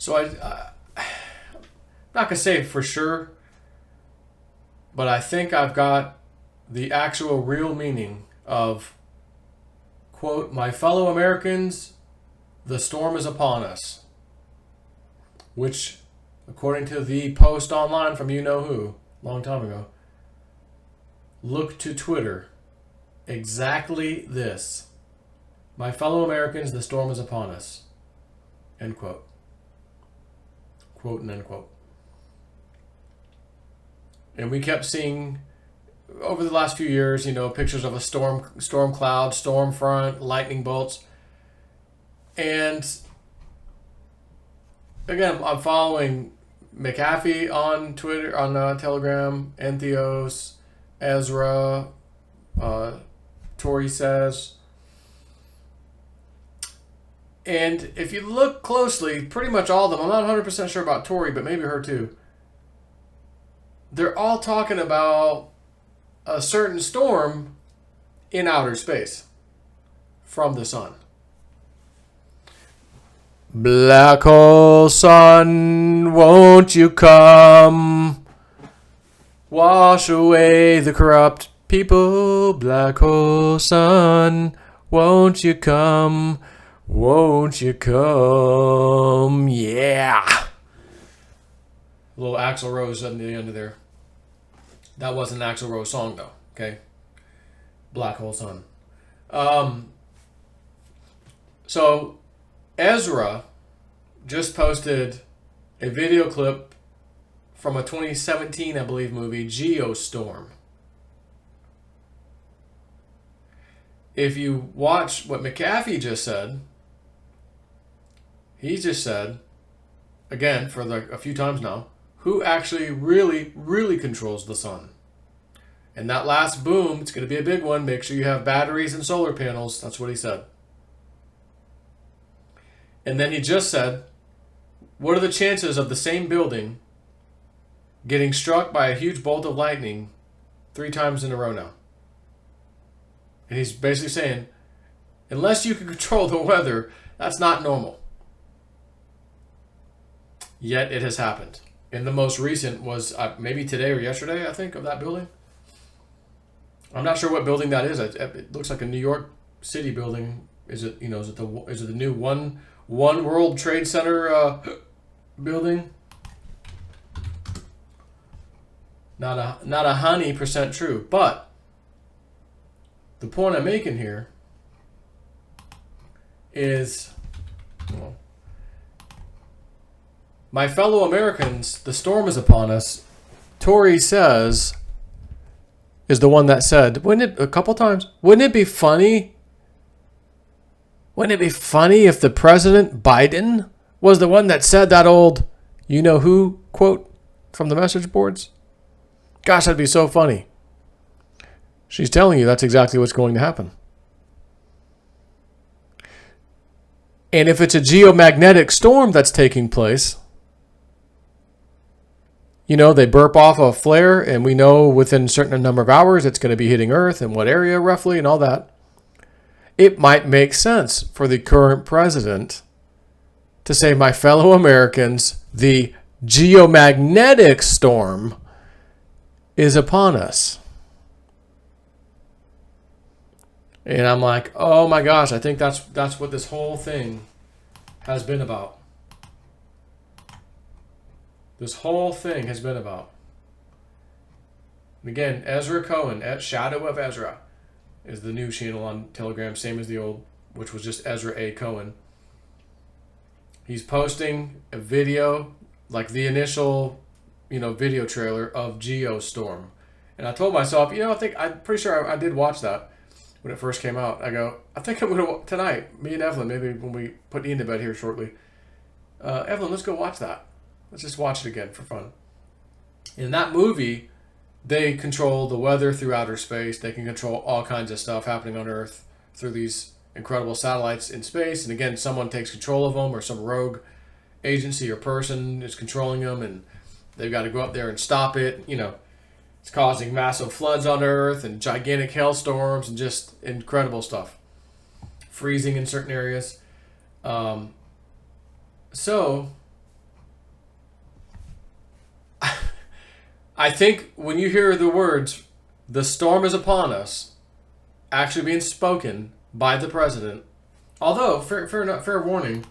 So I'm not going to say for sure, but I think I've got the actual real meaning of, quote, "My fellow Americans, the storm is upon us," which, according to the post online from you-know-who, a long time ago, look to Twitter, exactly this. "My fellow Americans, the storm is upon us." End quote. Quote and end quote. And we kept seeing, over the last few years, pictures of a storm cloud, storm front, lightning bolts. And again, I'm following McAfee on Twitter, on Telegram, Entheos, Ezra, Tori says. And if you look closely, pretty much all of them, I'm not 100% sure about Tori, but maybe her too, they're all talking about a certain storm in outer space from the sun. Black hole sun, won't you come? Wash away the corrupt people. Black hole sun, won't you come? Won't you come? Yeah. A little Axl Rose at the end of there. That wasn't an Axl Rose song though. Okay. Black hole sun. So Ezra just posted a video clip from a 2017, I believe, movie, Geostorm. If you watch what McAfee just said, he just said, again, for like a few times now, who actually really, really controls the sun. And that last boom, it's going to be a big one. Make sure you have batteries and solar panels. That's what he said. And then he just said, what are the chances of the same building getting struck by a huge bolt of lightning 3 times in a row now? And he's basically saying, unless you can control the weather, that's not normal. Yet it has happened. And the most recent was maybe today or yesterday, I think, of that building. I'm not sure what building that is. It looks like a New York City building. Is it the new One World Trade Center building? Not 100% true, but the point I'm making here is, my fellow Americans, the storm is upon us. Tori says, is the one that said, a couple times, wouldn't it be funny? Wouldn't it be funny if the President Biden was the one that said that old you-know-who quote from the message boards? Gosh, that'd be so funny. She's telling you that's exactly what's going to happen. And if it's a geomagnetic storm that's taking place, they burp off a flare, and we know within a certain number of hours it's going to be hitting Earth and what area roughly and all that. It might make sense for the current president to say, my fellow Americans, the geomagnetic storm is upon us. And I'm like, oh my gosh, I think that's what this whole thing has been about. This whole thing has been about. And again, Ezra Cohen, at Shadow of Ezra, is the new channel on Telegram, same as the old, which was just Ezra A. Cohen. He's posting a video, like the initial, video trailer of Geostorm. And I told myself, I'm pretty sure I did watch that when it first came out. I go, I think I'm going to, tonight, me and Evelyn, maybe when we put Ian to bed here shortly. Evelyn, let's go watch that. Let's just watch it again for fun. In that movie, they control the weather through outer space. They can control all kinds of stuff happening on Earth through these incredible satellites in space. And again, someone takes control of them, or some rogue agency or person is controlling them, and they've got to go up there and stop it. It's causing massive floods on Earth and gigantic hailstorms and just incredible stuff. Freezing in certain areas. So I think when you hear the words, "the storm is upon us," actually being spoken by the president, although, fair warning,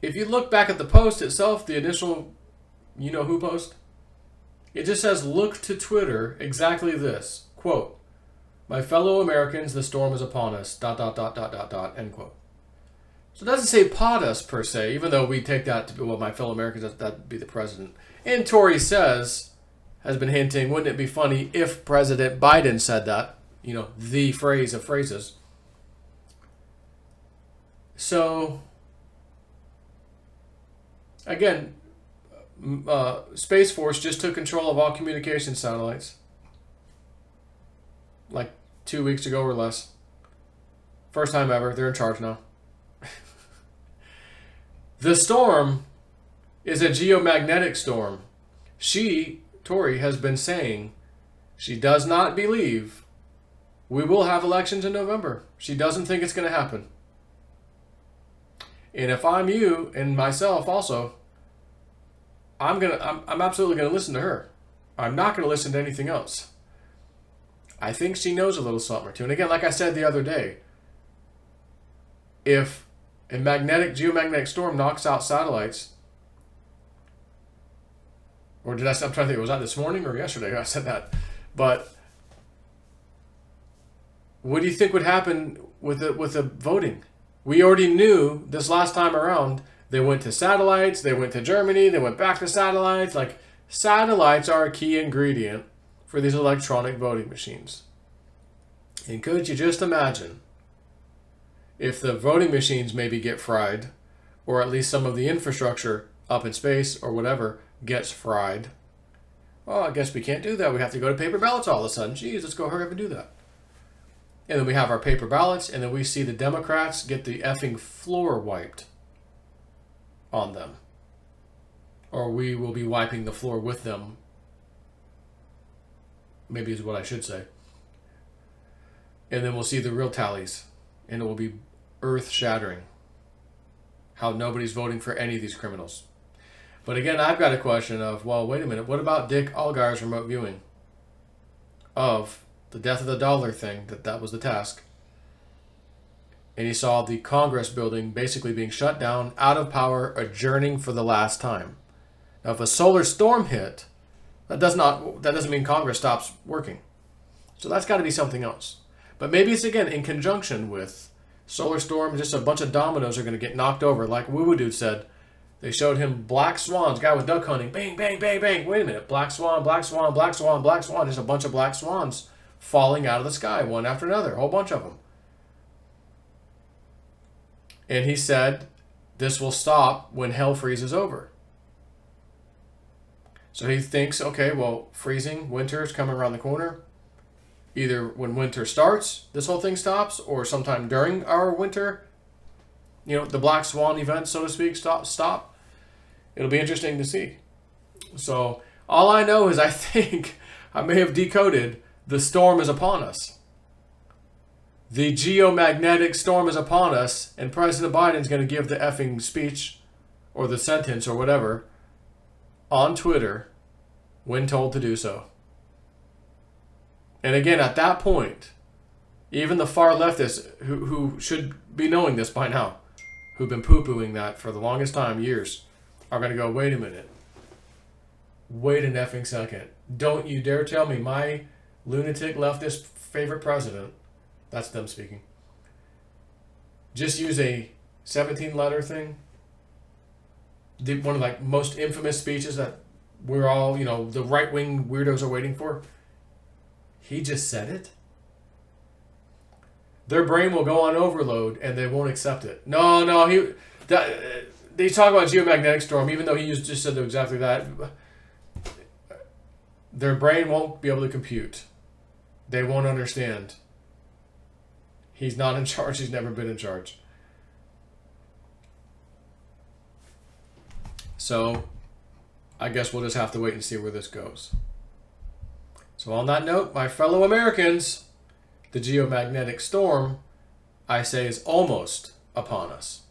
if you look back at the post itself, the initial you-know-who post, it just says, "Look to Twitter, exactly this." Quote, "My fellow Americans, the storm is upon us, ... end quote. So it doesn't say pod us, per se, even though we take that to be, well, my fellow Americans, that'd be the president. And Tory has been hinting, wouldn't it be funny if President Biden said that? The phrase of phrases. So, again, Space Force just took control of all communication satellites. Like 2 weeks ago or less. First time ever. They're in charge now. The storm is a geomagnetic storm. Tory, has been saying she does not believe we will have elections in November. She doesn't think it's going to happen. And if I'm you and myself also, I'm absolutely going to listen to her. I'm not going to listen to anything else. I think she knows a little something or two. And again, like I said the other day, if a geomagnetic storm knocks out satellites, or I'm trying to think, was that this morning or yesterday I said that? But what do you think would happen with the voting? We already knew this last time around, they went to satellites, they went to Germany, they went back to satellites. Like, satellites are a key ingredient for these electronic voting machines. And could you just imagine if the voting machines maybe get fried, or at least some of the infrastructure up in space or whatever gets fried? Well, I guess we can't do that. We have to go to paper ballots all of a sudden. Geez, let's go hurry up and do that. And then we have our paper ballots, and then we see the Democrats get the effing floor wiped on them. Or we will be wiping the floor with them. Maybe is what I should say. And then we'll see the real tallies. And it will be earth-shattering. How nobody's voting for any of these criminals. But again, I've got a question of, well, wait a minute. What about Dick Allgire's remote viewing of the death of the dollar thing? That was the task. And he saw the Congress building basically being shut down, out of power, adjourning for the last time. Now, if a solar storm hit, that doesn't mean Congress stops working. So that's got to be something else. But maybe it's, again, in conjunction with solar storm, just a bunch of dominoes are going to get knocked over. Like Woo Woo Dude said, they showed him black swans, guy with duck hunting, bang, bang, bang, bang. Wait a minute, black swan, black swan, black swan, black swan. Just a bunch of black swans falling out of the sky, one after another, a whole bunch of them. And he said, this will stop when hell freezes over. So he thinks, okay, well, freezing, winter is coming around the corner. Either when winter starts, this whole thing stops, or sometime during our winter, the black swan event, so to speak, stop. It'll be interesting to see. So all I know is I think I may have decoded the storm is upon us. The geomagnetic storm is upon us, and President Biden's going to give the effing speech or the sentence or whatever on Twitter when told to do so. And again, at that point, even the far leftists who should be knowing this by now, who've been poo-pooing that for the longest time, years, are going to go, wait a minute. Wait an effing second. Don't you dare tell me my lunatic leftist favorite president, that's them speaking, just use a 17-letter thing. One of the most infamous speeches that we're all, the right-wing weirdos are waiting for. He just said it. Their brain will go on overload and they won't accept it. No, they talk about geomagnetic storm, even though he just said exactly that. Their brain won't be able to compute. They won't understand. He's not in charge. He's never been in charge. So, I guess we'll just have to wait and see where this goes. So on that note, my fellow Americans, the geomagnetic storm, I say, is almost upon us.